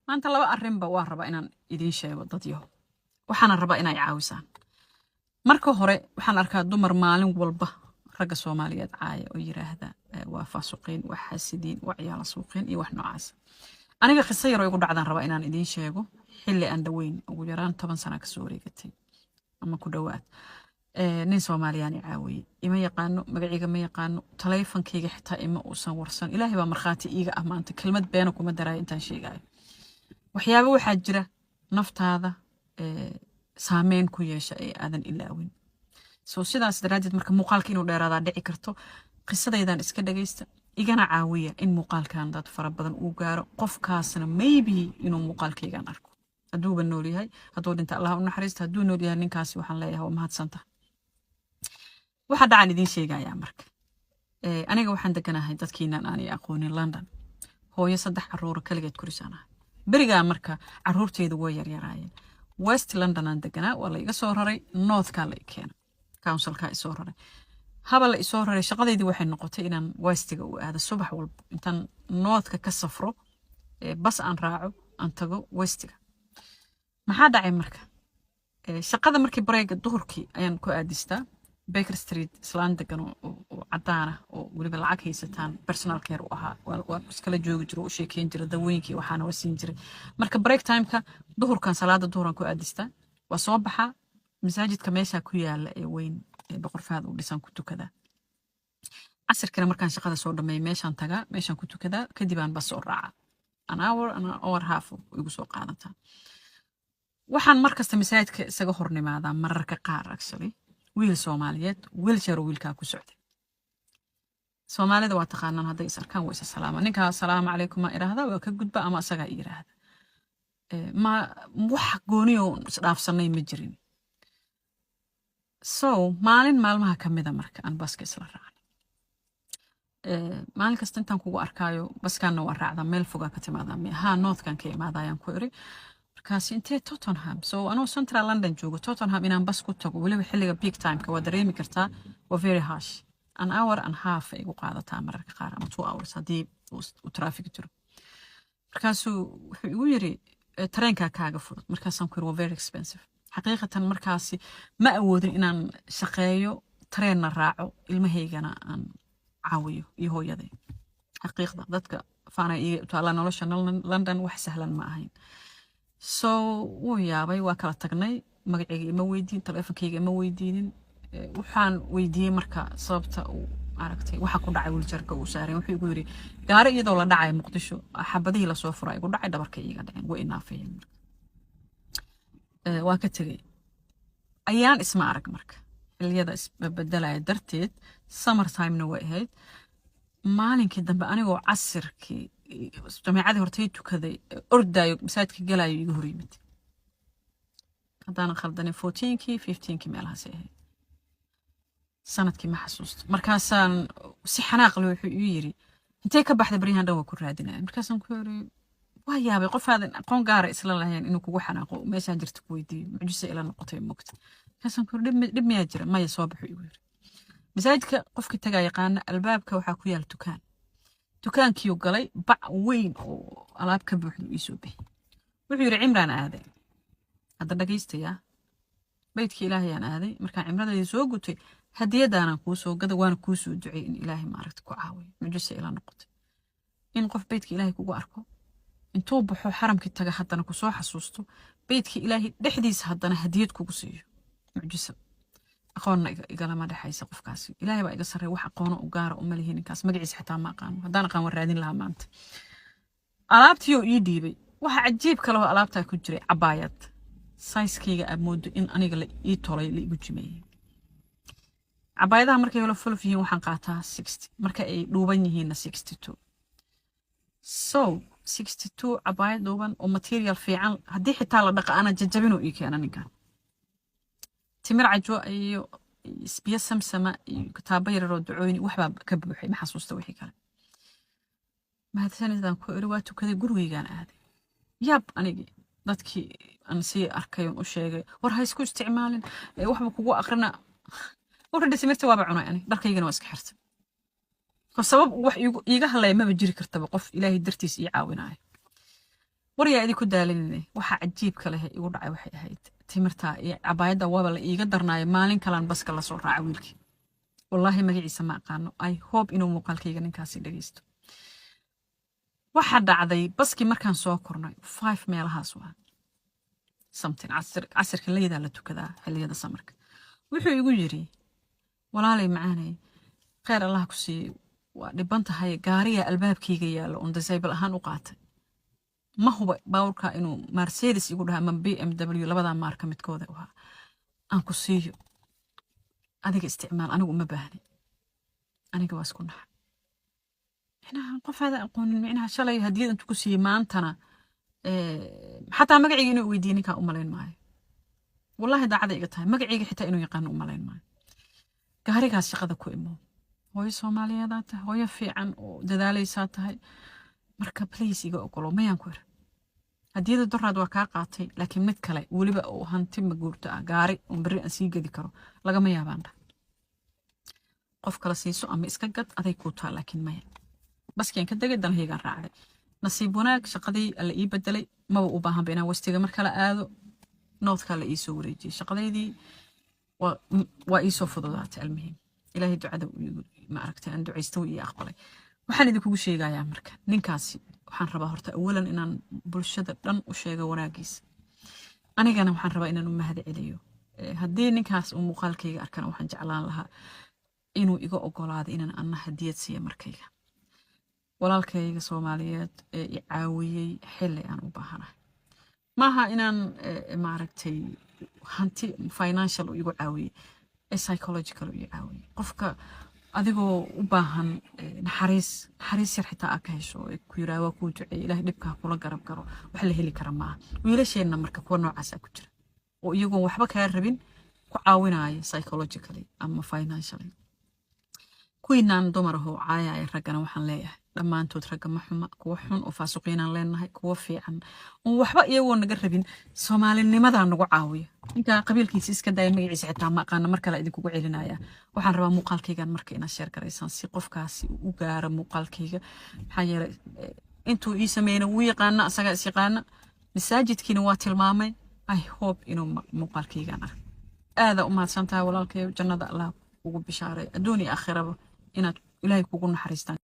maanta laba arrinba waa raba inaan idiin sheego dadyo waxaan rabaa inay caawisaan marka hore waxaan arkaa dumar maalin walba ragga Soomaaliyeed caaya oo yiraahda waa faasuqiin wax xasidiin wax yaala suuqin iyo wax noocaas aniga qisay yar oo igu dhacdan rabaa inaan idiin sheego xilli aan dhaweyn ugu yaraan 10 sano ka soo wareegatay ama ku dhawaad nin Soomaaliyaan caawiyay ima yaqaano magaciiga ma yaqaano taleefankayga xitaa ima uusan warsan ilaahay baa markhaati iiga amaanta kelmad beena kuma daray intaan sheegayo waxyaabo waxaa jira naftaada saameyn ku yeesha ee aadan ilaawin soo sidaas daraaddeed marka muuqaalka inuu dheeraada dhici karto qisadaydan iska dhageysta igana caawiya in muuqaalkan dad fara badan uu gaaro qofkaasna maybe inuu muuqaalkaygan arko hadduu nool yahay hadduu dhinta Allah u naxariisto hadduu nool yahay ninkaasi waxaan leeyahay waa mahadsanta waxa dhacan idin sheegaya marka aniga waxaan deganahay dadkiinan aan aqoonin London hooyo 3 caruur kaligeed korisanahay beriga marka caruurteedu way yaryaraayeen West London aan deganaa waa la iga soo raray North ka la keenay councilka i soo raray haba la i soo raray shaqadeedii waxay noqotay inaan Westiga u aado subax walba intaan North ka safro bas aan raaco aan tago Westiga maxaa dhacay marka shaqada markii breega duhurkii ayaan ku aadistaa Baker Street islaan degan oo cadaan ah oo waliba lacag haysataan personal care u ahaa waa iskala joogi jiro oo sheekeyn jira dawooyinkii waxaana wasiin jiray marka break time-ka duhurkan salaada duhuran ku aadistaa waa soo baxaa masaajidka meesha ku yaala ee weyn ee boqor Faad u dhisan ku tukada casirkana markaan shaqada soo dhameey meeshaan tagaa meeshaan ku tukadaa kadib aan bas soo raaca an hour half igu soo qaadataa waxaan markasta masaajidka isaga hornimaadaa mararka qaar actually wiil Soomaaliyeed wiilshar wiilka ku socday Soomaalida waa taqaanaan haday is arkaan way salaama ninka assalaamu calaykum ma iraahda waa ka gudba ama asaga iraahda ma wax gooniyo isdhaafsanay ma jirin so maalin maalmaha kamida marka aan baska isla raacay maalin kasta intaan kugu arkaayo baskaana waa raacda meel foga ka timaada ha North kan ka imaadayaan ku iri markaas intee Tottenham so anoo Central London joogo Tottenham inaan bas ku tago waliba xilliga peak time ka waa dareemi kartaa waa very harsh an hour and half igu qaadataa mararka qaar ama 2 hours hadii uu traffic jiro markaasuu wuxuu igu yiri tareenka kaaga fudud markaasaan ku yiri waa very expensive xaqiiqatan markaasi ma awoodin inaan shaqeeyo tareenna raaco ilmahaygana aan caawiyo iyo hooyaday xaqiiqda dadka faana iyo taala nolosha London wax sahlan ma ahayn so wuu yaabay waa kala tagnay magacayga ima weydiin taleefankayga ima weydiinin waxaan weydiiyay marka sababta uu aragtay waxa ku dhacay wiiljarka uu saaray wuxuu igu yiri gaari iyadoo la dhacay Muqdisho xabadihii la soo furay igu dhacay dhabarka iiga dhaceen way inaafayeen waa ka tagay ayaan isma arag marka xilliyada isbeddelaya darteed summer time-na way ahayd maalinkii dambe anigoo casirkii jamaacadii hortay tukaday ordayo masaajidka galayo igu hor yimid haddaan khaldanay 14kii 15kii meelahaas ahayd sanadkii ma xasuusto markaasaan si xanaaq leh wuxuu ii yiri intee ka baxday bariyahan dhan waa ku raadinaya markaasaan ku yiri waa yaabay qof aadan aqoon gaar ah isla lahayn inuu kugu xanaaqo meeshaan jirto ku weydiiyo mucjisa ila noqotay moogta markaasaan ku yiri dhib miyaa jira maya soo baxo igu yiri masaajidka qofkii tagaa yaqaana albaabka waxaa ku yaal dukaan dukaankii uu galay bac weyn oo alaab ka buuxdo ii soo bixi wuxuu yiri Cimraan aaday hadda dhageystaya beydkii Ilaahay aan aaday markaan cimradayda soo gutay hadiyadana ku soo gada waan ku soo ducay in Ilaahay maaragta ku caawiyo mucjisa ila noqotay in qof beydkii Ilaahay kugu arko intuu baxo xaramkii taga haddana ku soo xasuusto beydkii Ilaahay dhexdiisa haddana hadiyad kugu siiyo mucjisa aqoonna igalama dhaxaysa qofkaasi Ilaahay baa iga saray wax aqoon u gaar u maleeyin ninkaas magaciisa xitaa ma aqaan haddaan aqaan waraadin lahaa maanta alaabtii uu ii dhiibay waxa cajiib kale oo alaabta ku jiray cabaayad size-kayga amoodo in aniga la ii tolay la igu jimeeyay cabaayadaha markay helo full yihiin waxaan qaataa 60 marka ay dhuuban yihiinna 62 so 62 cabaayad dhuuban oo material fiican haddii xitaa la dhaqa ana jajabino ii keena ninkan timir cajo iyo isbiya samsama iyo kitaabo yar oo ducooyin waxba ka buuxay ma xasuusta wixii kale mahadsanidaan ku iri waa tukaday gurigaygaan aaday yab anigi dadkii aan sii arkay oo sheegay war ha isku isticmaalin waxba kugu aqrina war dhisimirta waaba cunay ani dharkaygana waa iska xirtay ko sabab wax iiga halay ma jiri kartaba qof Ilaahay dartiis ii caawinayo waryaa idinku daalinine waxa cajiibka leh igu dhacay waxay ahayd timirta iyo cabaayadda waaba la iiga darnaayo maalin kalaan baska la soo raaca wiilkii wallaahi magaciisa ma aqaano I hope inuu muuqaalkayga ninkaasi dhageysto waxa dhacday baskii markaan soo kornay 5 meelahaas waa something casirka leeyadaa la tukadaa xilliyada samarka wuxuu igu yiri walaalay macaanay khayr allah ku siiyo waa dhiban tahay gaariga albaabkayga yaalo on disable ahaan u qaatay ma huba baawrka inuu Mercedes igu dhaha ama BMW labada marka midkooda waa aan ku siiyo adiga isticmaal anigu uma baahni aniga waa isku nax qof hada aqoonin micnaha shalay hadiyad intu ku siiyay maantana xataa magacayga inuu weydiin ninka u malayn maayo wallahi daacada iga tahay magacayga xitaa inuu yaqaan u malayn maayo gaarigaas shaqada ku imo hooyo Soomaaliyeed tahay hooyo fiican oo dadaalaysa tahay marka please iga ogolo mayaan ku yiri hadiyada daraad waa ka qaatay laakiin mid kale waliba oo hanti ma guurta gaari oo bari aan sii gadi karo lagama yaabaan qof kala siiso ama iska gad aday ku taa laakiin maya baskeen ka dagay dalhayga raacday nasiib wanaag shaqadii la ii bedelay ma u baahan inaan wastiga marka la aado noodka la ii soo wareejiyay shaqadeydii waa ii soo fududaatay almuhiim ilaahay ducada ma aragtay aan duceysto iyo aqbalay waxaan idinku sheegayaa marka ninkaasi waxaan rabaa horta awalan inaan bulshada dhan u sheego wanaagiisa anigana waxaan rabaa inaan u mahad celiyo haddii ninkaas uu muuqaalkayga arkana waxaan jeclaan lahaa inuu iga ogolaado inaan anna hadiyad siiyo markayga walaalkayga Soomaaliyeed ee caawiyay xilli aan u baahanahay maaha inaan maaragtay hanti financial igu caawiyay psychological igu caawiyay qofka adigoo u baahan naxariis yar xitaa ka hesho ku yiraahdo ku duceey ilaahay dhibka kula garab garo wax la heli kara ma wiilasheena marka kuwa noocaas ku jira oo iyagoo waxba ka rabin ku caawinaya psychologically ama financially kuwinaan dumaraho caayay ragana waxaan leeyahay dhammaantood ragga ma xuma kuwa xun oo faasuqiinaan leenahay kuwa fiican oo waxba iyagoo naga rabin Soomaalinimada nagu caawiyo inta qabiilkiisa iska daay magaciisa xitaa ma aqaan mar kale idinku celinaya waxaan rabaa muuqaalkaygan marka inaan share gareysaan si qofkaasi u gaaro muuqaalkayga maxaa yeelay intuu ii sameeyay wuu yaqaan asaga is yaqaan masaajidkiina waa tilmaamay I hope inuu muuqaalkaygan aada u mahadsantahay walaalkay jannada Allah ugu bishaaray adduun iyo aakhiraba inaad ilaahay kugu naxariistaan